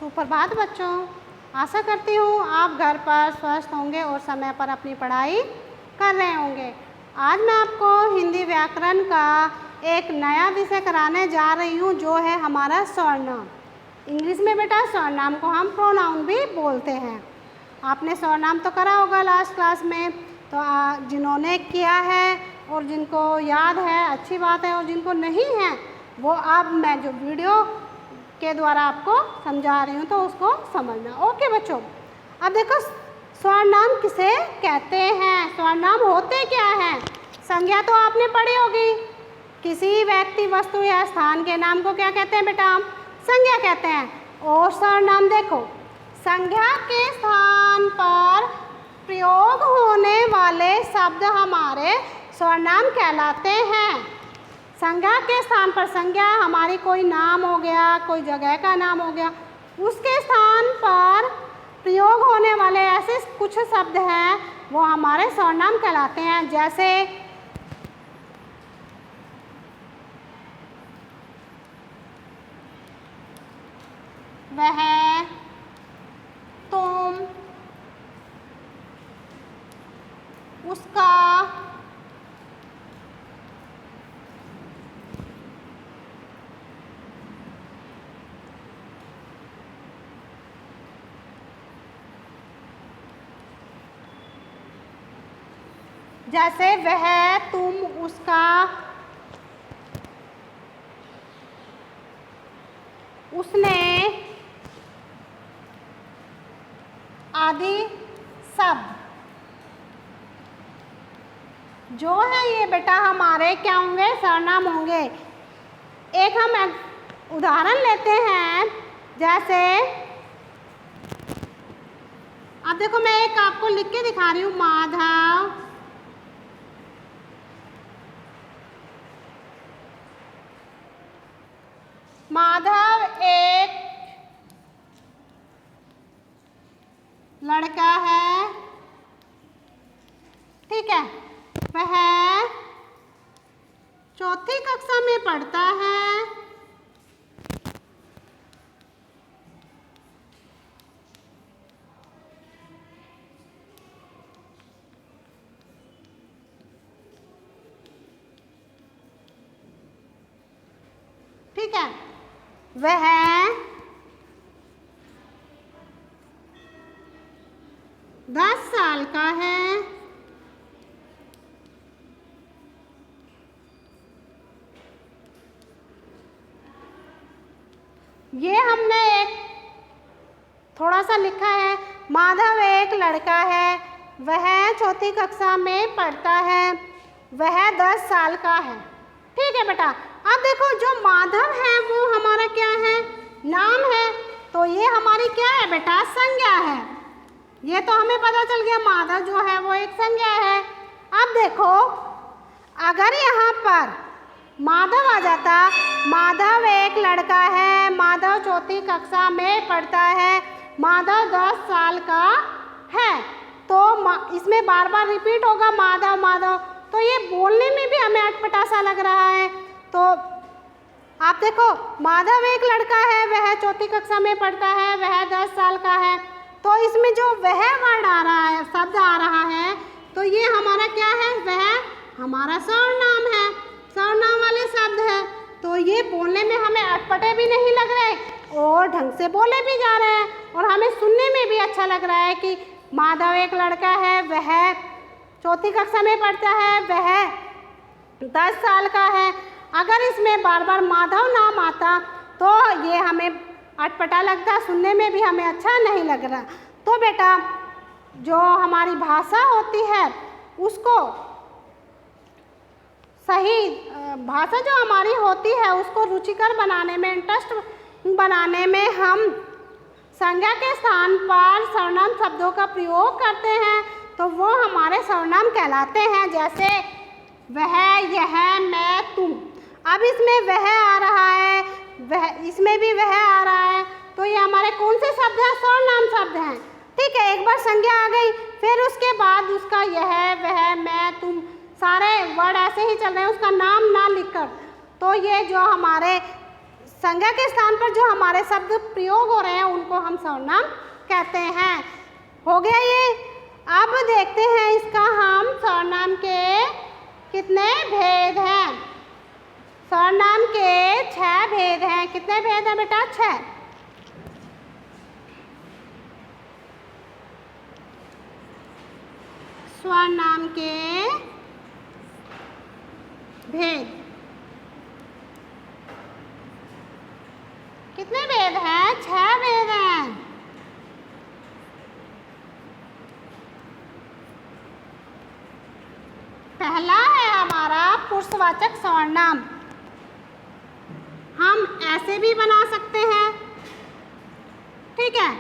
सुप्रभात बच्चों, आशा करती हूँ आप घर पर स्वस्थ होंगे और समय पर अपनी पढ़ाई कर रहे होंगे। आज मैं आपको हिंदी व्याकरण का एक नया विषय कराने जा रही हूँ जो है हमारा सर्वनाम। इंग्लिश में बेटा सर्वनाम को हम प्रोनाउन भी बोलते हैं। आपने सर्वनाम तो करा होगा लास्ट क्लास में, तो जिन्होंने किया है और जिनको याद है अच्छी बात है, और जिनको नहीं है वो अब मैं जो वीडियो के द्वारा आपको समझा रही हूँ तो उसको समझना। ओके बच्चों, अब देखो सर्वनाम किसे कहते हैं, सर्वनाम होते क्या हैं। संज्ञा तो आपने पढ़ी होगी, किसी व्यक्ति वस्तु या स्थान के नाम को क्या कहते हैं बेटा, संज्ञा कहते हैं। और सर्वनाम देखो, संज्ञा के स्थान पर प्रयोग होने वाले शब्द हमारे सर्वनाम कहलाते हैं। संज्ञा के स्थान पर, संज्ञा हमारी कोई नाम हो गया, कोई जगह का नाम हो गया, उसके स्थान पर प्रयोग होने वाले ऐसे कुछ शब्द हैं वो हमारे सर्वनाम कहलाते हैं। जैसे वह, तुम, उसका, जैसे वह, तुम, उसका, उसने आदि शब्द जो है ये बेटा हमारे क्या होंगे, सर्वनाम होंगे। एक हम उदाहरण लेते हैं, जैसे अब देखो मैं एक आपको लिख के दिखा रही हूँ, माधव, माधव एक लड़का है, ठीक है, वह चौथी कक्षा में पढ़ता है, ठीक है, वह 10 साल का है, ये हमने एक थोड़ा सा लिखा है, माधव एक लड़का है, वह चौथी कक्षा में पढ़ता है, वह 10 साल का है, ठीक है बेटा। अब देखो जो माधव है वो हमारा क्या है, नाम है, तो ये हमारी क्या है बेटा, संज्ञा है। ये तो हमें पता चल गया माधव जो है वो एक संज्ञा है। अब देखो अगर यहाँ पर माधव आ जाता, माधव एक लड़का है, माधव चौथी कक्षा में पढ़ता है, माधव 10 साल का है, तो इसमें बार बार रिपीट होगा माधव माधव, तो ये बोलने में भी हमें अटपटा सा लग रहा है। तो आप देखो माधव एक लड़का है, वह चौथी कक्षा में पढ़ता है, वह 10 साल का है, तो इसमें जो वह वर्ड आ रहा है, शब्द आ रहा है, तो ये हमारा क्या है, वह हमारा सर्वनाम है, सर्वनाम वाले शब्द है। तो ये बोलने में हमें अटपटे भी नहीं लग रहे और ढंग से बोले भी जा रहे हैं, और हमें सुनने में भी अच्छा लग रहा है कि माधव एक लड़का है, वह चौथी कक्षा में पढ़ता है, वह 10 साल का है। अगर इसमें बार बार माधव नाम आता तो ये हमें अटपटा लगता, सुनने में भी हमें अच्छा नहीं लग रहा। तो बेटा जो हमारी भाषा होती है उसको सही भाषा जो हमारी होती है उसको रुचिकर बनाने में, इंटरेस्ट बनाने में हम संज्ञा के स्थान पर सर्वनाम शब्दों का प्रयोग करते हैं, तो वो हमारे सर्वनाम कहलाते हैं। जैसे वह, यह, मैं, तुम। अब इसमें वह आ रहा है, वह, इसमें भी वह आ रहा है, तो ये हमारे कौन से शब्द हैं, सर्वनाम शब्द हैं, ठीक है। एक बार संज्ञा आ गई, फिर उसके बाद उसका यह, वह, मैं, तुम सारे वर्ड ऐसे ही चल रहे हैं, उसका नाम ना लिखकर, तो ये जो हमारे संज्ञा के स्थान पर जो हमारे शब्द प्रयोग हो रहे हैं उनको हम सर्वनाम कहते हैं। हो गया ये। अब देखते हैं इसका हम सर्वनाम के कितने भेद हैं। सर्वनाम के 6 भेद हैं। कितने भेद हैं बेटा? 6। सर्वनाम के भेद कितने भेद हैं? 6 भेद हैं। पहला है हमारा पुरुषवाचक सर्वनाम। हम ऐसे भी बना सकते हैं, ठीक है।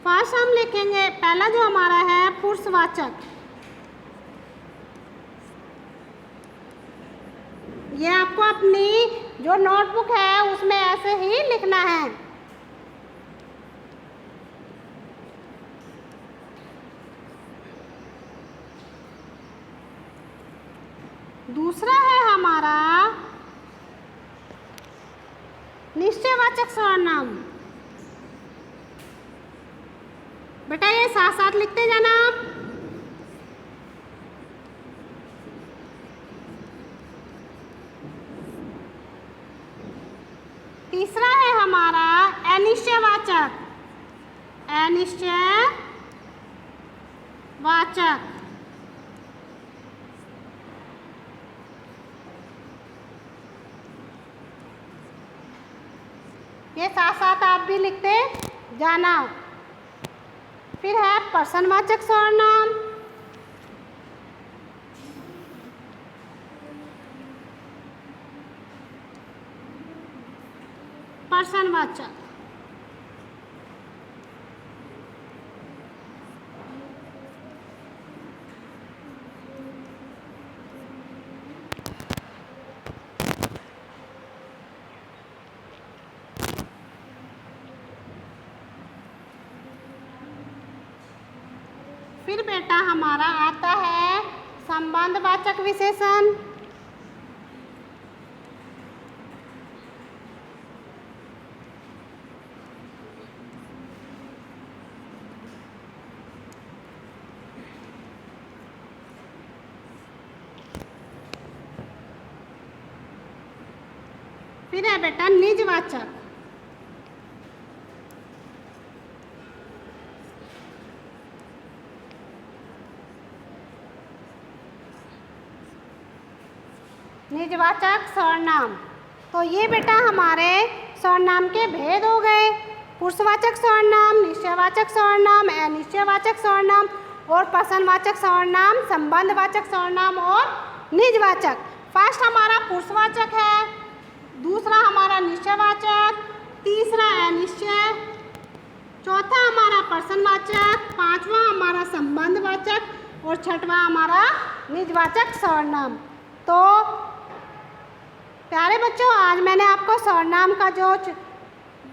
फर्स्ट हम लिखेंगे पहला जो हमारा है पुरुषवाचक। ये आपको अपनी जो नोटबुक है उसमें ऐसे ही लिखना है। दूसरा है हमारा निश्चयवाचक सर्वनाम। बेटा ये साथ साथ लिखते जाना आप। तीसरा है हमारा अनिश्चयवाचक। अनिश्चयवाचक। ये साथ साथ आप भी लिखते जाना। फिर है प्रश्नवाचक सर्वनाम। प्रश्नवाचक। फिर बेटा हमारा आता है संबंधवाचक विशेषण। फिर है बेटा निजवाचक। निजवाचक सर्वनाम। तो ये बेटा हमारे सर्वनाम के भेद हो गए। पुरुषवाचक सर्वनाम, निश्चयवाचक सर्वनाम, अनिश्चयवाचक सर्वनाम और प्रश्नवाचक सर्वनाम, संबंधवाचक सर्वनाम और निजवाचक। फर्स्ट हमारा पुरुषवाचक है, दूसरा हमारा निश्चयवाचक, तीसरा अनिश्चय, चौथा हमारा प्रश्नवाचक, पांचवा हमारा संबंधवाचक और छठवां हमारा निजवाचक सर्वनाम। तो प्यारे बच्चों, आज मैंने आपको सर्वनाम का जो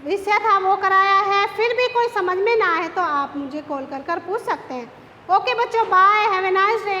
विषय था वो कराया है। फिर भी कोई समझ में ना आए तो आप मुझे कॉल कर पूछ सकते हैं। ओके बच्चों, bye, have a nice day.